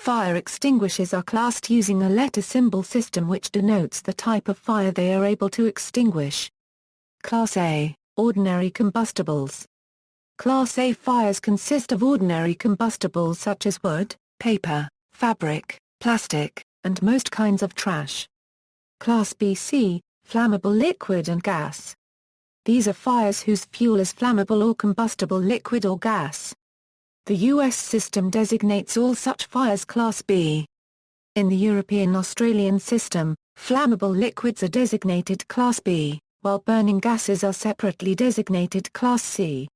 fire extinguishers are classed using a letter symbol system which denotes the type of fire they are able to extinguish. Class A, ordinary combustibles. Class A fires consist of ordinary combustibles such as wood, paper, fabric, plastic, and most kinds of trash. Class B-C, flammable liquid and gas. These are fires whose fuel is flammable or combustible liquid or gas. The U.S. system designates all such fires Class B. In the European-Australian system, flammable liquids are designated Class B, while burning gases are separately designated Class C.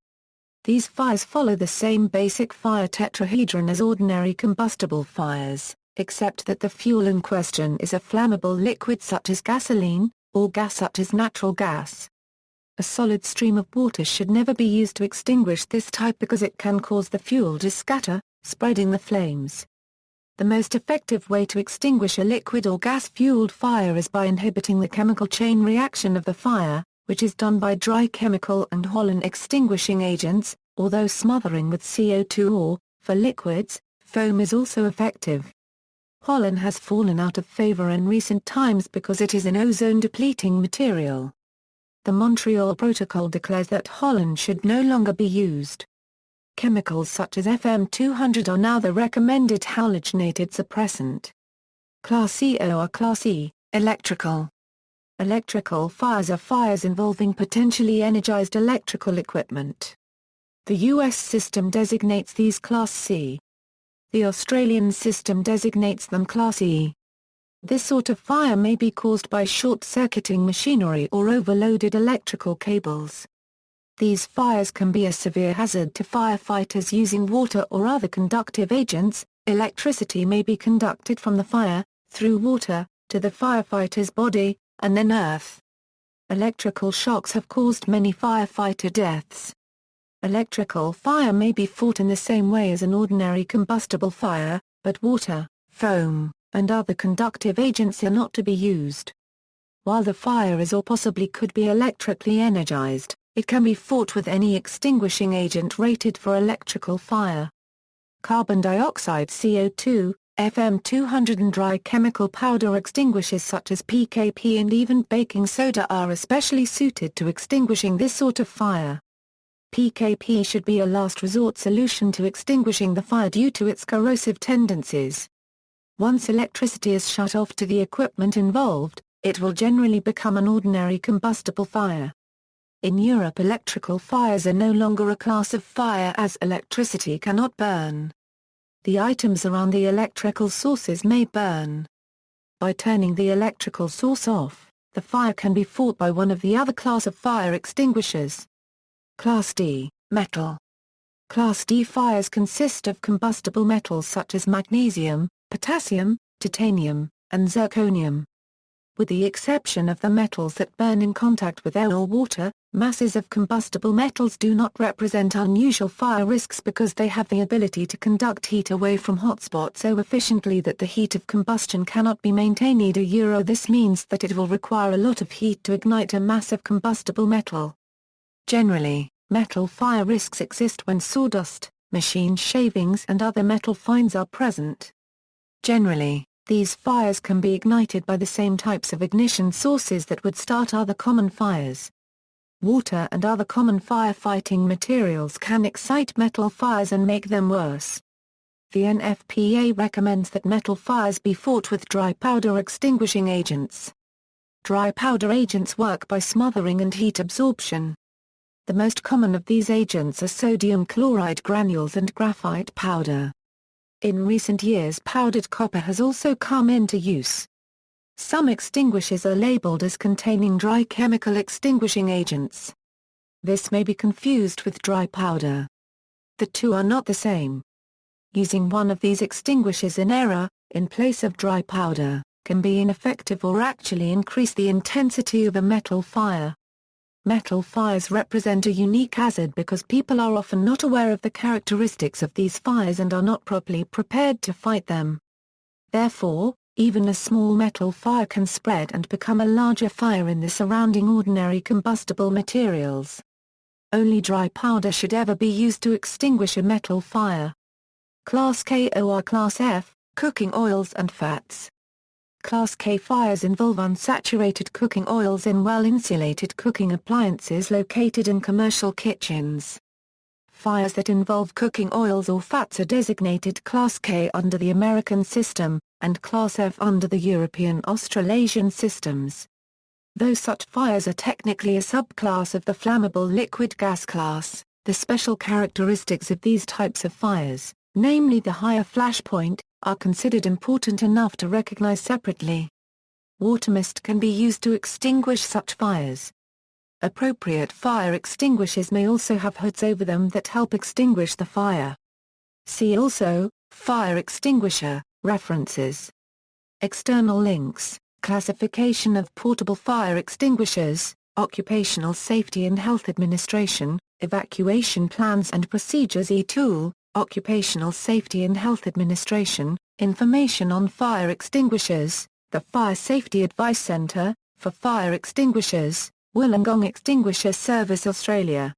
These fires follow the same basic fire tetrahedron as ordinary combustible fires, except that the fuel in question is a flammable liquid such as gasoline, or gas such as natural gas. A solid stream of water should never be used to extinguish this type because it can cause the fuel to scatter, spreading the flames. The most effective way to extinguish a liquid or gas-fueled fire is by inhibiting the chemical chain reaction of the fire, which is done by dry chemical and Holland extinguishing agents, although smothering with CO2 or, for liquids, foam is also effective. Holland has fallen out of favor in recent times because it is an ozone-depleting material. The Montreal Protocol declares that Holland should no longer be used. Chemicals such as FM200 are now the recommended halogenated suppressant. Class E or Class E, electrical. Electrical fires are fires involving potentially energized electrical equipment. The U.S. system designates these Class C. The Australian system designates them Class E. This sort of fire may be caused by short-circuiting machinery or overloaded electrical cables. These fires can be a severe hazard to firefighters using water or other conductive agents. Electricity may be conducted from the fire, through water, to the firefighter's body, and then earth. Electrical shocks have caused many firefighter deaths. Electrical fire may be fought in the same way as an ordinary combustible fire, but water, foam, and other conductive agents are not to be used. While the fire is or possibly could be electrically energized, it can be fought with any extinguishing agent rated for electrical fire. Carbon dioxide CO2, FM200 and dry chemical powder extinguishers such as PKP and even baking soda are especially suited to extinguishing this sort of fire. PKP should be a last resort solution to extinguishing the fire due to its corrosive tendencies. Once electricity is shut off to the equipment involved, it will generally become an ordinary combustible fire. In Europe, electrical fires are no longer a class of fire as electricity cannot burn. The items around the electrical sources may burn. By turning the electrical source off, the fire can be fought by one of the other class of fire extinguishers. Class D, metal. Class D fires consist of combustible metals such as magnesium, potassium, titanium, and zirconium. With the exception of the metals that burn in contact with air or water, masses of combustible metals do not represent unusual fire risks because they have the ability to conduct heat away from hotspots so efficiently that the heat of combustion cannot be maintained. This means that it will require a lot of heat to ignite a mass of combustible metal. Generally, metal fire risks exist when sawdust, machine shavings and other metal fines are present. Generally, these fires can be ignited by the same types of ignition sources that would start other common fires. Water and other common firefighting materials can excite metal fires and make them worse. The NFPA recommends that metal fires be fought with dry powder extinguishing agents. Dry powder agents work by smothering and heat absorption. The most common of these agents are sodium chloride granules and graphite powder. In recent years, powdered copper has also come into use. Some extinguishers are labeled as containing dry chemical extinguishing agents. This may be confused with dry powder. The two are not the same. Using one of these extinguishers in error, in place of dry powder, can be ineffective or actually increase the intensity of a metal fire. Metal fires represent a unique hazard because people are often not aware of the characteristics of these fires and are not properly prepared to fight them. Therefore, even a small metal fire can spread and become a larger fire in the surrounding ordinary combustible materials. Only dry powder should ever be used to extinguish a metal fire. Class K or Class F, Cooking oils and fats. Class K fires involve unsaturated cooking oils in well-insulated cooking appliances located in commercial kitchens. Fires that involve cooking oils or fats are designated Class K under the American system, and Class F under the European-Australasian systems. Though such fires are technically a subclass of the flammable liquid gas class, the special characteristics of these types of fires, namely the higher flash point, are considered important enough to recognize separately. Water mist can be used to extinguish such fires. Appropriate fire extinguishers may also have hoods over them that help extinguish the fire. See also, fire extinguisher, references. External links, classification of portable fire extinguishers, Occupational Safety and Health Administration, Evacuation Plans and Procedures e-Tool, Occupational Safety and Health Administration, Information on Fire Extinguishers, the Fire Safety Advice Centre, for Fire Extinguishers, Wollongong Extinguisher Service Australia.